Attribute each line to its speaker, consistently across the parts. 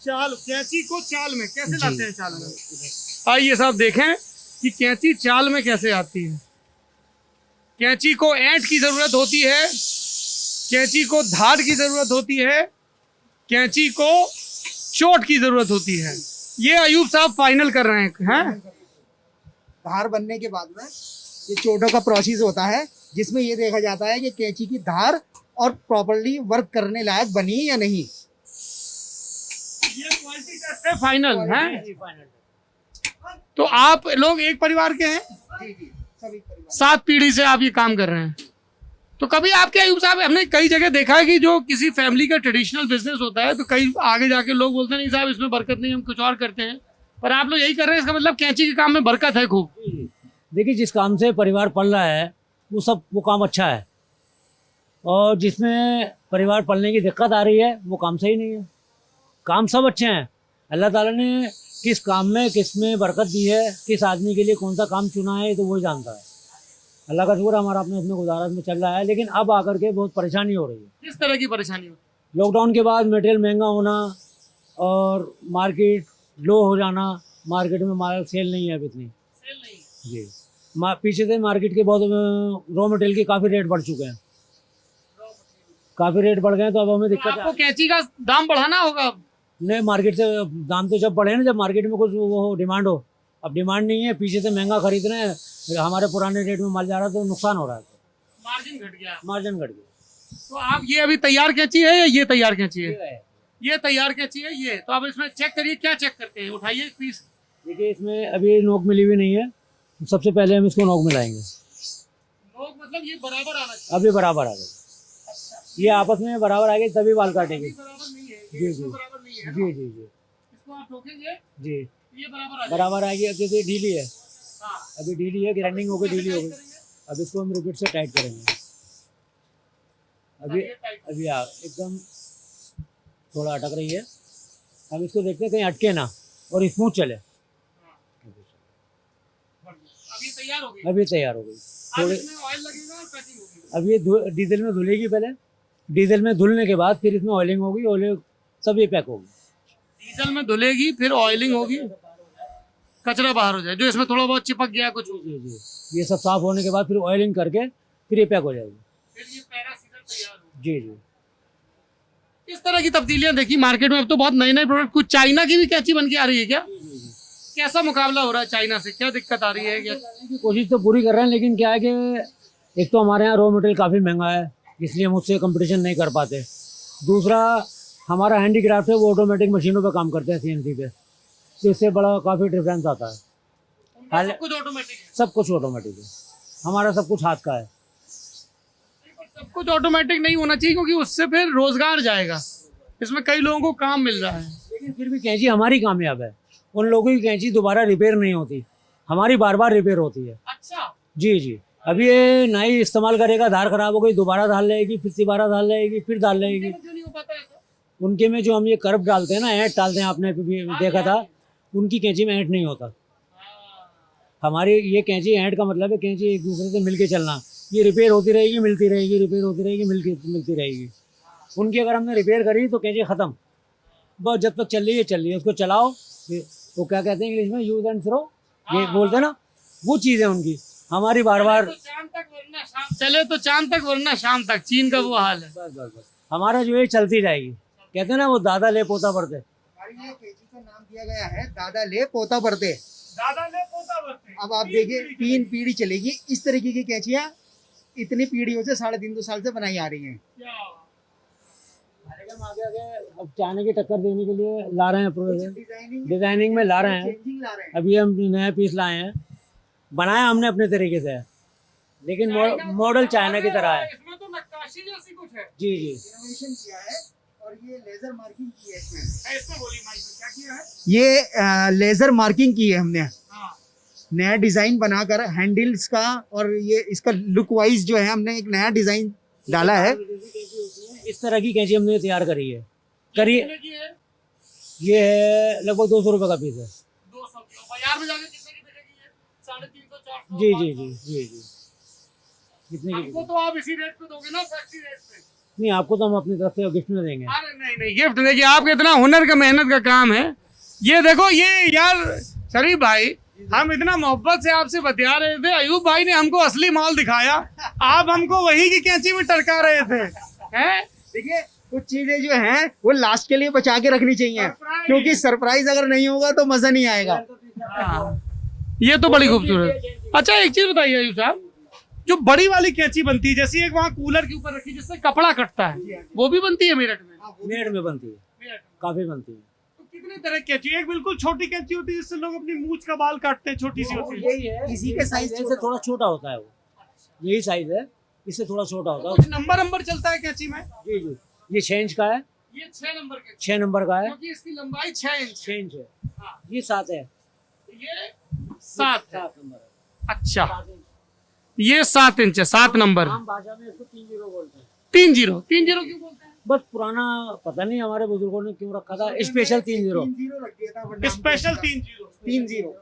Speaker 1: चाल, कैंची को चाल में कैसे लाते हैं? चाल में आइए साहब देखें कि कैंची चाल में कैसे आती है। कैंची को ऐंठ की जरूरत होती है, कैंची को धार की जरूरत होती है, कैंची को चोट की जरूरत होती है। ये अयूब साहब फाइनल कर रहे हैं।
Speaker 2: धार बनने के बाद में ये चोटों का प्रोसेस होता है, जिसमें ये देखा जाता है कि कैंची की धार और प्रॉपर्ली वर्क करने लायक बनी या नहीं।
Speaker 1: ये क्वालिटी टेस्ट है, फाइनल है। तो आप लोग एक परिवार के हैं?
Speaker 2: जी जी, सभी परिवार।
Speaker 1: 7 पीढ़ी से आप ये काम कर रहे हैं। तो कभी आपके अयूब साहब, हमने कई जगह देखा है कि जो किसी फैमिली का ट्रेडिशनल बिजनेस होता है तो कई आगे जाके लोग बोलते हैं नहीं साहब इसमें बरकत नहीं, हम कुछ और करते हैं, पर आप लोग यही कर रहे हैं, इसका मतलब कैंची के काम में बरकत है खूब।
Speaker 3: देखिए, जिस काम से परिवार पल रहा है वो काम अच्छा है, और जिसमें परिवार पलने की दिक्कत आ रही है वो काम सही नहीं है। काम सब अच्छे हैं। अल्लाह ताला ने किस काम में किस में बरकत दी है, किस आदमी के लिए कौन सा काम चुना है, तो वही जानता है। अल्लाह का शुक्र हमारा अपने उसमें गुजारा में चल रहा है, लेकिन अब आकर के बहुत परेशानी हो रही है।
Speaker 1: किस तरह की परेशानी हो?
Speaker 3: लॉकडाउन के बाद मटेरियल महंगा होना और मार्केट लो हो जाना। मार्केट में माल सेल नहीं है अब इतनी।
Speaker 1: सेल नहीं।
Speaker 3: जी, पीछे से मार्केट के बहुत रॉ मटेरियल के काफ़ी रेट बढ़ चुके हैं, काफ़ी रेट बढ़ गए हैं, तो अब हमें दिक्कत
Speaker 1: आपको कैंची का दाम बढ़ाना होगा।
Speaker 3: नहीं, मार्केट से दाम तो जब बढ़े ना, जब मार्केट में कुछ वो डिमांड हो। अब डिमांड नहीं है, पीछे से महंगा खरीद रहे हैं, हमारे पुराने रेट में माल जा रहा है तो नुकसान हो रहा है,
Speaker 1: मार्जिन घट गया।
Speaker 3: मार्जिन घट गया।
Speaker 1: तो आप ये अभी तैयार कैंची है या ये तैयार कैंची है? ये तैयार कैंची है ये। तो आप इसमें चेक करिए, क्या चेक करते हैं? उठाइए एक पीस।
Speaker 3: देखिए, इसमें अभी नोक मिली हुई नहीं है, सबसे पहले हम इसको नोक मिलाएंगे।
Speaker 1: नोक मतलब ये बराबर आना चाहिए।
Speaker 3: अभी बराबर आ गई, ये आपस में बराबर आ गई तभी बाल काटेंगे।
Speaker 1: बराबर नहीं है,
Speaker 3: जी जी
Speaker 1: बराबर नहीं है।
Speaker 3: जी जी जी
Speaker 1: इसको आप ठोकेंगे,
Speaker 3: जी,
Speaker 1: ये बराबर आ जाएगा।
Speaker 3: बराबर आएगी। अब जैसे ढीली है,
Speaker 1: हाँ।
Speaker 3: अभी ढीली है, ग्राइंडिंग हो गई, ढीली हो गई। अब इसको हम रिपीट से टाइट करेंगे। अभी अभी एकदम थोड़ा अटक रही है। हम इसको देखते हैं कहीं अटके ना और स्मूथ चले।
Speaker 1: अभी तैयार हो गई।
Speaker 3: अभी तैयार हो गई।
Speaker 1: अब
Speaker 3: थोड़े
Speaker 1: इसमें ऑयल लगेगा और पैकिंग होगी।
Speaker 3: अब ये डीजल में धुलेगी पहले, डीजल में धुलने के बाद फिर इसमें ऑयलिंग होगी, ऑयलिंग सब ये पैक होगी।
Speaker 1: डीजल में धुलेगी, फिर ऑयलिंग होगी, कचरा बाहर हो जाए जो इसमें थोड़ा बहुत चिपक गया कुछ।
Speaker 3: जी जी, ये सब साफ होने के बाद फिर ऑयलिंग करके फिर ये पैक हो जाएगी।
Speaker 1: फिर ये पैरासीजर तैयार हो।
Speaker 3: जी जी,
Speaker 1: इस तरह की तब्दीलियां देखी मार्केट में। अब तो बहुत नए नए प्रोडक्ट, कुछ चाइना की भी कैंची बन के आ रही है क्या? कैसा मुकाबला हो रहा है चाइना से? क्या दिक्कत आ रही है? क्या
Speaker 3: कोशिश तो पूरी कर रहे हैं, लेकिन क्या है कि एक तो हमारे यहाँ रॉ मटेरियल काफ़ी महंगा है, इसलिए हम उससे कंपटीशन नहीं कर पाते। दूसरा, हमारा हैंडीक्राफ्ट है, वो ऑटोमेटिक मशीनों पे काम करते हैं, CNC पे, तो इससे बड़ा काफ़ी डिफरेंस आता है।
Speaker 1: सब कुछ ऑटोमेटिक है?
Speaker 3: सब कुछ ऑटोमेटिक है, हमारा सब कुछ हाथ का है।
Speaker 1: सब कुछ ऑटोमेटिक नहीं होना चाहिए, क्योंकि उससे फिर रोजगार जाएगा। इसमें कई लोगों को काम मिल रहा है।
Speaker 3: लेकिन फिर भी कैंची हमारी कामयाब है। उन लोगों की कैंची दोबारा रिपेयर नहीं होती, हमारी बार बार रिपेयर होती है।
Speaker 1: अच्छा।
Speaker 3: जी जी, अभी ये नाई इस्तेमाल करेगा, धार खराब हो गई, दोबारा धार लेगी, फिर दोबारा धार लेगी, फिर धार लेगी।
Speaker 1: क्यों नहीं हो पाता ऐसा?
Speaker 3: उनके में जो हम ये कर्व डालते हैं ना, ऐंठ डालते हैं, आपने भी देखा था, उनकी कैंची में ऐंठ नहीं होता। हमारी ये कैंची, ऐंठ का मतलब है कैंची एक दूसरे से मिलके चलना। ये रिपेयर होती रहेगी, मिलती रहेगी, रिपेयर होती रहेगी, मिलती रहेगी। उनकी अगर हमने रिपेयर करी तो कैंची ख़त्म, बस जब तक चल रही है चल रही है। उसको चलाओ, वो क्या कहते हैं इंग्लिश में, यूज एंड थ्रो, ये बोलते हैं ना, वो चीज़ है उनकी। हमारी बार बार
Speaker 1: चांद तक वरना शाम, चले तो चांद तक वरना शाम तक, चीन का वो हाल है।
Speaker 3: बस बस बस, हमारा जो है चलती जाएगी। कहते हैं ना, वो दादा ले पोता बढ़ते।
Speaker 2: हमारी ये कैंची का नाम दिया गया है दादा ले पोता बढ़ते।
Speaker 1: दादा ले पोता बढ़ते।
Speaker 2: अब आप देखिए, 3 पीढ़ी चलेगी। इस तरीके की कैंचियाँ इतनी पीढ़ियों से 3.5 साल से बनाई आ रही हैं।
Speaker 3: आगे अब चाइना की टक्कर देने के लिए ला रहे हैं, डिजाइनिंग में ला रहे हैं।
Speaker 2: चेंजिंग ला रहे हैं।
Speaker 3: अभी हम नया पीस लाए हैं, बनाया हमने अपने तरीके से, लेकिन मॉडल चाइना की तरह है।
Speaker 1: इसमें तो नक्काशी जैसी कुछ है।
Speaker 3: जी जी,
Speaker 2: इनोवेशन किया है और ये लेजर मार्किंग की है इसमें।
Speaker 1: इसमें बोली माइक में क्या किया है?
Speaker 2: ये लेजर मार्किंग की है हमने,
Speaker 1: हाँ।
Speaker 2: नया डिजाइन बनाकर हैंडल्स का, और ये इसका लुक वाइज जो है हमने एक नया डिजाइन डाला है।
Speaker 3: इस तरह की कैंची हमने तैयार करी है।
Speaker 1: कितने की है?
Speaker 3: ये है लगभग 200 रुपये का पीस है।
Speaker 1: 200 की। बाजार में जाके कितने की बिकेगी ये? 350 400।
Speaker 3: जी जी जी जी जी, कितने की?
Speaker 1: हमको तो आप इसी रेट पे दोगे ना, फैक्ट्री रेट पे?
Speaker 3: नहीं, आपको तो हम अपनी तरफ से गिफ्ट में देंगे।
Speaker 1: अरे नहीं नहीं, गिफ्ट देखिए, आपके इतना हुनर का मेहनत का काम है। ये देखो, ये यार शरीफ भाई, हम इतना मोहब्बत से आपसे बतिया रहे थे, अयूब भाई ने हमको असली माल दिखाया, आप हमको वही की कैंची में टरका रहे थे हैं।
Speaker 2: देखिए कुछ चीजें जो हैं वो लास्ट के लिए बचा के रखनी चाहिए, क्योंकि सरप्राइज अगर नहीं होगा तो मजा नहीं आएगा।
Speaker 1: हाँ, ये तो बड़ी खूबसूरत। अच्छा एक चीज बताइए अयूब साहब, जो बड़ी वाली कैंची बनती है, जैसे एक वहाँ कूलर के ऊपर रखी जिससे कपड़ा कटता है, वो भी बनती है मेरठ में?
Speaker 3: मेरठ में बनती है, काफी बनती है।
Speaker 1: तो कितने तरह की कैंची? एक बिल्कुल छोटी कैंची होती है जिससे लोग अपनी मूंछ का बाल काटते हैं, छोटी सी होती है।
Speaker 3: यही है,
Speaker 2: इसी के साइज
Speaker 3: से थोड़ा छोटा होता है वो, यही साइज है, इससे थोड़ा छोटा होता है।
Speaker 1: कुछ नंबर चलता है कैंची में?
Speaker 3: जी जी, ये 6 इंच का है,
Speaker 1: ये 6 नंबर का,
Speaker 3: 6 नंबर का है,
Speaker 1: क्योंकि इसकी लंबाई 6 इंच
Speaker 3: 6 इंच है।
Speaker 1: हाँ।
Speaker 3: ये 7 है,
Speaker 1: ये 7 है।
Speaker 3: 7 नंबर है।
Speaker 1: अच्छा, ये 7 इंच है, 7 नंबर है।
Speaker 3: आम भाषा में इसको 30 बोलते हैं।
Speaker 1: 30 क्यों बोलते हैं?
Speaker 3: बस पुराना पता नहीं हमारे बुजुर्गों ने क्यों रखा था स्पेशल 30।
Speaker 2: 3-0 रख दिया था, वरना
Speaker 1: स्पेशल 30।
Speaker 2: 3-0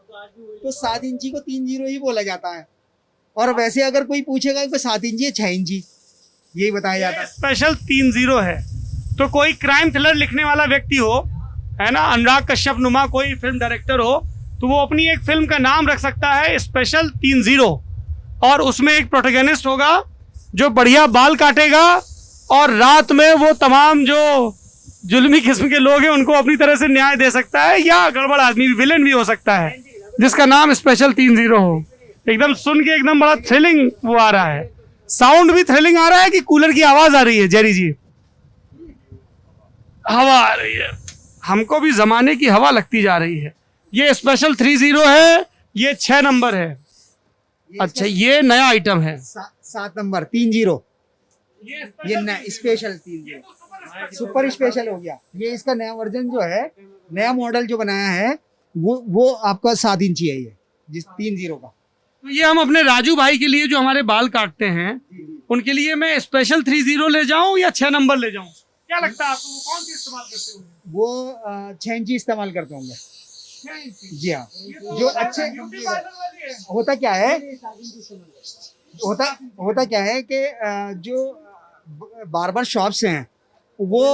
Speaker 2: तो 7 इंची को 3-0 ही बोला जाता है। और वैसे अगर कोई पूछेगा कि 7 इंची है 6 इंची, यही बताया जाता है।
Speaker 1: स्पेशल 30 है। तो कोई क्राइम थ्रिलर लिखने वाला व्यक्ति हो, है ना, अनुराग कश्यप नुमा कोई फिल्म डायरेक्टर हो, तो वो अपनी एक फिल्म का नाम रख सकता है स्पेशल 30, और उसमें एक प्रोटैगनिस्ट होगा जो बढ़िया बाल काटेगा और रात में वो तमाम जो जुल्मी किस्म के लोग हैं उनको अपनी तरह से न्याय दे सकता है, या गड़बड़ आदमी विलेन भी हो सकता है जिसका नाम स्पेशल 30 हो। एकदम सुन के एकदम बड़ा थ्रिलिंग वो आ रहा है। साउंड भी थ्रिलिंग आ रहा है कि कूलर की आवाज आ रही है? जेरी जी, हवा आ रही है, हमको भी जमाने की हवा लगती जा रही है। ये स्पेशल 30 है, ये 6 नंबर है। अच्छा, ये नया आइटम है।
Speaker 2: 7 नंबर 30, ये स्पेशल 30, सुपर स्पेशल हो गया। ये इसका नया वर्जन जो है, नया मॉडल जो बनाया है वो आपका 7 इंची है, ये जिस 30 का।
Speaker 1: तो ये हम अपने राजू भाई के लिए जो हमारे बाल काटते हैं उनके लिए मैं स्पेशल 30 ले जाऊं या 6 नंबर ले जाऊं? क्या लगता है आपको, वो कौन सी इस्तेमाल करते होंगे?
Speaker 2: वो 6 इंची इस्तेमाल करते होंगे।
Speaker 1: 6 इंची?
Speaker 2: जी हाँ।
Speaker 1: तो
Speaker 2: जो अच्छे
Speaker 1: ब्यूटी पार्लर वाली है।
Speaker 2: होता क्या है, होता क्या है कि जो बार्बर शॉप्स हैं वो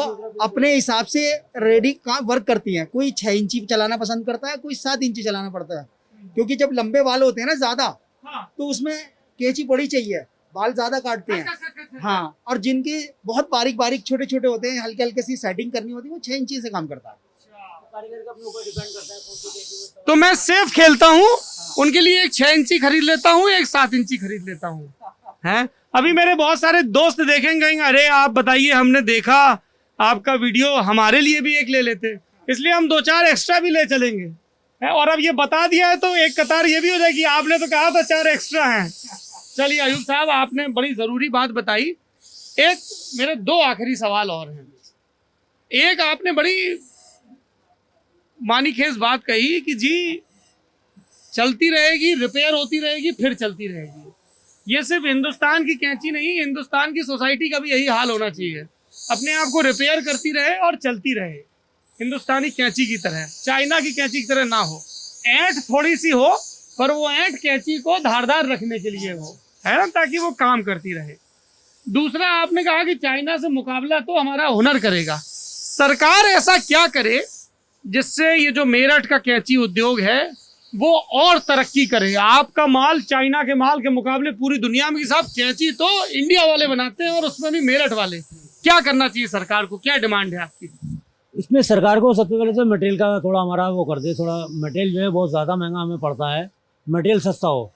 Speaker 2: अपने हिसाब से रेडी का वर्क करती हैं। कोई 6 इंची चलाना पसंद करता है, कोई 7 इंची चलाना पड़ता है, क्योंकि जब लंबे बाल होते हैं ना ज्यादा,
Speaker 1: हाँ।
Speaker 2: तो उसमें कैंची बड़ी चाहिए, बाल ज्यादा काटते हैं। हाँ, और जिनके बहुत बारीक बारीक छोटे छोटे होते हैं, हल्के हल्के सी सेटिंग करनी होती है, वो 6 इंची से काम करता है।
Speaker 1: तो मैं सेफ खेलता हूँ, उनके लिए एक 6 इंची खरीद लेता हूँ, एक 7 इंची खरीद लेता हूँ। हैं, अभी मेरे बहुत सारे दोस्त देखेंगे, अरे आप बताइए, हमने देखा आपका वीडियो, हमारे लिए भी एक ले लेते, इसलिए हम 2-4 एक्स्ट्रा भी ले चलेंगे। और अब ये बता दिया है तो एक कतार ये भी हो जाएगी, आपने तो कहा था 4 एक्स्ट्रा हैं। चलिए अयूब साहब, आपने बड़ी जरूरी बात बताई। एक मेरे 2 आखिरी सवाल और हैं। एक, आपने बड़ी मानीखेज बात कही कि जी चलती रहेगी, रिपेयर होती रहेगी, फिर चलती रहेगी। ये सिर्फ हिंदुस्तान की कैंची नहीं, हिंदुस्तान की सोसाइटी का भी यही हाल होना चाहिए, अपने आप को रिपेयर करती रहे और चलती रहे, हिंदुस्तानी कैंची की तरह, चाइना की कैंची की तरह ना हो। ऐंठ थोड़ी सी हो, पर वो ऐंठ कैंची को धारदार रखने के लिए हो, है ना, ताकि वो काम करती रहे। दूसरा, आपने कहा कि चाइना से मुकाबला तो हमारा हुनर करेगा। सरकार ऐसा क्या करे जिससे ये जो मेरठ का कैंची उद्योग है वो और तरक्की करे? आपका माल चाइना के माल के मुकाबले पूरी दुनिया में, साहब कैंची तो इंडिया वाले बनाते हैं, और उसमें भी मेरठ वाले। क्या करना चाहिए सरकार को, क्या डिमांड है आपकी? इसमें
Speaker 3: सरकार को सबसे पहले तो मटेरियल का थोड़ा हमारा वो कर दे, थोड़ा मटेरियल जो है बहुत ज़्यादा महंगा हमें पड़ता है, मटेरियल सस्ता हो।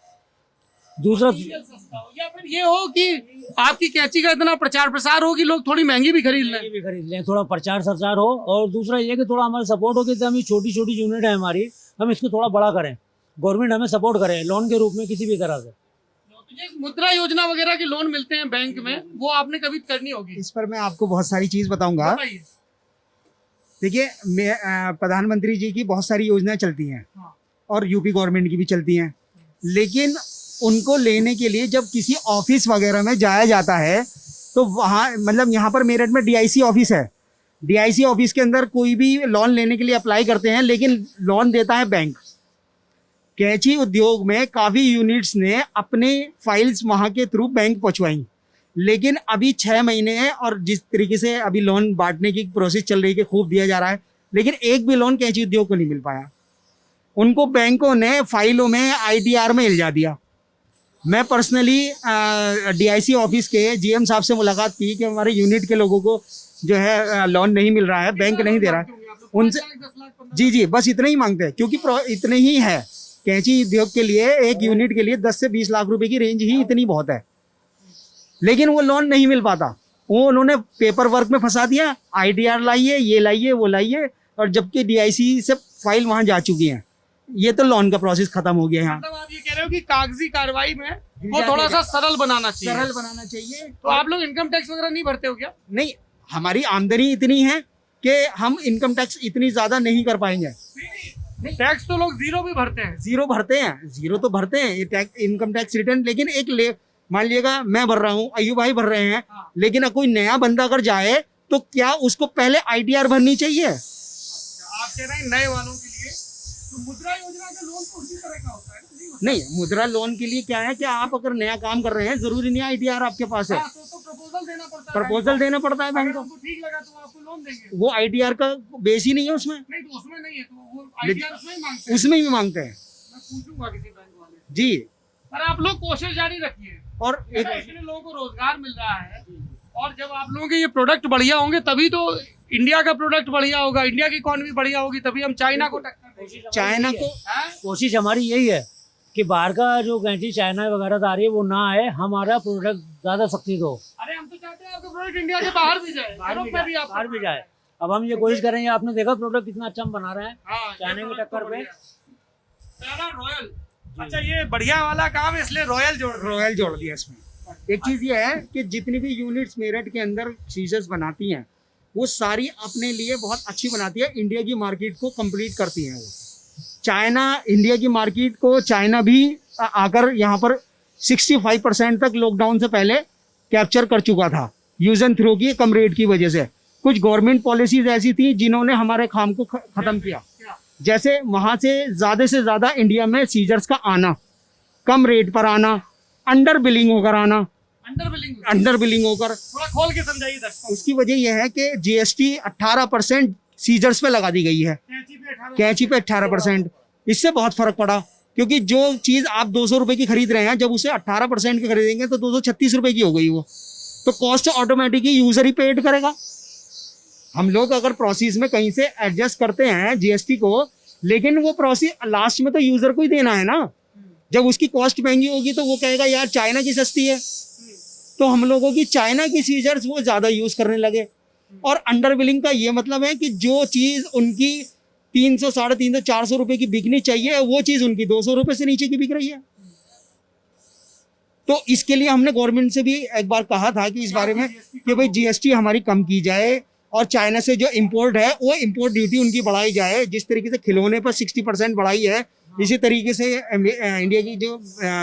Speaker 3: दूसरा
Speaker 1: सस्ता हो, या फिर ये हो कि आपकी कैंची का इतना प्रचार प्रसार हो कि लोग थोड़ी महंगी भी खरीद लें,
Speaker 3: थोड़ा प्रचार सरचार हो। और दूसरा ये कि थोड़ा हमारा सपोर्ट हो कि हम छोटी छोटी यूनिट है हमारी, हम इसको थोड़ा बड़ा करें, गवर्नमेंट हमें सपोर्ट करे लोन के रूप में किसी भी तरह से।
Speaker 1: तो मुद्रा योजना वगैरह के लोन मिलते हैं बैंक में, वो आपने कभी करनी होगी।
Speaker 2: इस पर मैं आपको बहुत सारी चीज बताऊंगा। देखिए, प्रधानमंत्री जी की बहुत सारी योजनाएं चलती हैं, और यूपी गवर्नमेंट की भी चलती हैं, लेकिन उनको लेने के लिए जब किसी ऑफिस वगैरह में जाया जाता है तो वहाँ, मतलब यहाँ पर मेरठ में DIC ऑफिस है, DIC ऑफिस के अंदर कोई भी लोन लेने के लिए अप्लाई करते हैं, लेकिन लोन देता है बैंक। कैंची उद्योग में काफ़ी यूनिट्स ने अपने फाइल्स वहाँ के थ्रू बैंक पहुँचवाई, लेकिन अभी 6 महीने हैं और जिस तरीके से अभी लोन बांटने की प्रोसेस चल रही है कि खूब दिया जा रहा है, लेकिन एक भी लोन कैंची उद्योग को नहीं मिल पाया। उनको बैंकों ने फाइलों में ITR में इल्जा दिया। मैं पर्सनली DIC ऑफिस के GM साहब से मुलाकात की कि हमारे यूनिट के लोगों को जो है लोन नहीं मिल रहा है, बैंक नहीं दे रहा है। उनसे जी बस इतना ही मांगते हैं, क्योंकि इतने ही है कैंची उद्योग के लिए, एक यूनिट के लिए 10 से 20 लाख रुपए की रेंज ही इतनी बहुत है, लेकिन वो लोन नहीं मिल पाता। वो उन्होंने पेपर वर्क में फंसा दिया, ITR लाइए, ये लाइए, वो लाइए, और जबकि DIC से फाइल वहां जा चुकी है। ये तो लोन का प्रोसेस खत्म हो गया यहाँ।
Speaker 1: मतलब आप ये कह रहे हो कि कागजी कार्रवाई में वो थोड़ा सा सरल बनाना चाहिए।
Speaker 2: सरल बनाना चाहिए।
Speaker 1: तो आप लोग इनकम टैक्स वगैरह नहीं भरते हो क्या?
Speaker 2: नहीं, हमारी आमदनी इतनी है कि हम इनकम टैक्स इतनी ज्यादा नहीं कर पाएंगे।
Speaker 1: टैक्स तो लोग जीरो भी भरते हैं।
Speaker 2: जीरो तो भरते हैं ये टैक्स, इनकम टैक्स रिटर्न। लेकिन एक मान लीजिएगा मैं भर रहा हूँ, अय्यूब भाई भर रहे हैं, लेकिन कोई नया बंदा अगर जाए तो क्या उसको पहले ITR भरनी चाहिए?
Speaker 1: आप कह रहे हैं नए वालों के लिए तो मुद्रा योजना का लोन तो उसी तरह का होता है।
Speaker 2: नहीं, मुद्रा लोन के लिए क्या है कि आप अगर नया काम कर रहे हैं, जरूरी नहीं ITR आपके पास है,
Speaker 1: तो प्रपोजल देना पड़ता है।
Speaker 2: प्रपोजल देना पड़ता है बैंक को।
Speaker 1: ठीक लगा तो आपको लोन देंगे।
Speaker 2: वो ITR का बेस ही नहीं है उसमें।
Speaker 1: नहीं तो उसमें नहीं है, तो वो ITR उसमें ही मांगते हैं।
Speaker 2: उसमें भी मांगते हैं।
Speaker 1: मैं पूछूंगा किसी बैंक वाले
Speaker 2: जी।
Speaker 1: पर आप लोग कोशिश जारी रखिए,
Speaker 2: और एक
Speaker 1: इतने लोगों को रोजगार मिल रहा है, और जब आप लोगों के ये प्रोडक्ट बढ़िया होंगे तभी तो इंडिया का प्रोडक्ट बढ़िया होगा, इंडिया की इकोनॉमी बढ़िया होगी, तभी हम चाइना को टक्कर देंगे।
Speaker 2: चाइना को
Speaker 3: कोशिश हमारी यही है कि बाहर का जो कैंची चाइना वगैरह से आ रही है वो ना आए, हमारा प्रोडक्ट ज्यादा सक्सेस हो।
Speaker 1: अरे हम तो चाहते हैं आपका प्रोडक्ट इंडिया के बाहर भी जाए, यूरोप में भी आप
Speaker 3: बाहर भी जाए। अब हम ये कोशिश करेंगे। आपने देखा प्रोडक्ट कितना अच्छा हम बना रहे हैं
Speaker 1: हाँ,
Speaker 3: चाइना की टक्कर पे।
Speaker 1: रॉयल, अच्छा ये बढ़िया वाला काम है इसलिए रॉयल
Speaker 2: जोड़ दिया इसमें। एक चीज ये है कि जितनी भी यूनिट्स मेरठ के अंदर सीजर्स बनाती हैं, वो सारी अपने लिए बहुत अच्छी बनाती है, इंडिया की मार्केट को कंप्लीट करती हैं। वो चाइना, इंडिया की मार्केट को चाइना भी आकर यहाँ पर 65% तक लॉकडाउन से पहले कैप्चर कर चुका था, यूज एंड थ्रो की कम रेट की वजह से। कुछ गवर्नमेंट पॉलिसीज ऐसी थी जिन्होंने हमारे काम को खत्म किया, जैसे वहां से ज्यादा इंडिया में सीजर्स का आना, कम रेट पर आना, अंडर बिलिंग होकर आना, अंडर बिलिंग होकर।
Speaker 1: थोड़ा खोल के समझाइए दर्शकों।
Speaker 2: उसकी वजह यह है कि GST 18% सीजर्स पे लगा दी गई है, कैंची पे 18%। इससे बहुत फर्क पड़ा, क्योंकि जो चीज आप 200 रुपए की खरीद रहे हैं, जब उसे 18% की खरीदेंगे तो 236 रुपए की हो गई वो, तो कॉस्ट ऑटोमेटिकली यूजर ही पेड करेगा। हम लोग अगर प्रोसेस में कहीं से एडजस्ट करते हैं GST को, लेकिन वो प्रोसेस लास्ट में तो यूजर को ही देना है ना। जब उसकी कॉस्ट महंगी होगी तो वो कहेगा यार चाइना की सस्ती है, तो हम लोगों की चाइना की सीजर्स वो ज्यादा यूज करने लगे। और अंडर बिलिंग का ये मतलब है कि जो चीज उनकी 300, 350, 400 रुपए की बिकनी चाहिए, वो चीज उनकी 200 रुपए से नीचे की बिक रही है। तो इसके लिए हमने गवर्नमेंट से भी एक बार कहा था कि इस बारे में कि भाई GST हमारी कम की जाए, और चाइना से जो इम्पोर्ट है वो इम्पोर्ट ड्यूटी उनकी बढ़ाई जाए। जिस तरीके से खिलौने पर 60% बढ़ाई है, इसी तरीके से इंडिया की जो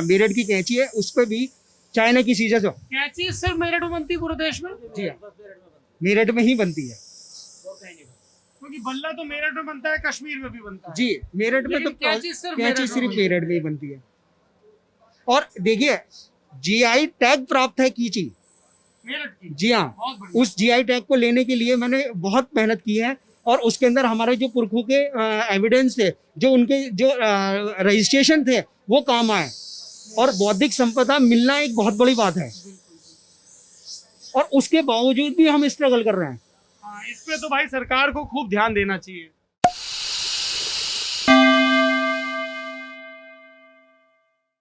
Speaker 2: मेरठ की कैंची है उस पर भी चाइना की सीजर्स।
Speaker 1: कैंची सिर्फ मेरठ में बनती है पूरे देश में?
Speaker 2: जी मेरठ में ही बनती है,
Speaker 1: क्योंकि बल्ला तो मेरठ में बनता है, कश्मीर में भी बनता है।
Speaker 2: जी मेरठ में तो
Speaker 1: कैंची सिर्फ
Speaker 2: मेरठ में ही बनती है। और देखिए GI टैग प्राप्त है कीची
Speaker 1: मेरठ की।
Speaker 2: जी हाँ, उस GI टैग को लेने के लिए मैंने बहुत मेहनत की है, और उसके अंदर हमारे जो पुरखों के एविडेंस थे, जो उनके जो रजिस्ट्रेशन थे, वो काम आए। और बौद्धिक संपदा मिलना एक बहुत बड़ी बात है, और उसके बावजूद भी हम स्ट्रगल कर रहे हैं।
Speaker 1: इस पे तो भाई सरकार को खूब ध्यान देना चाहिए।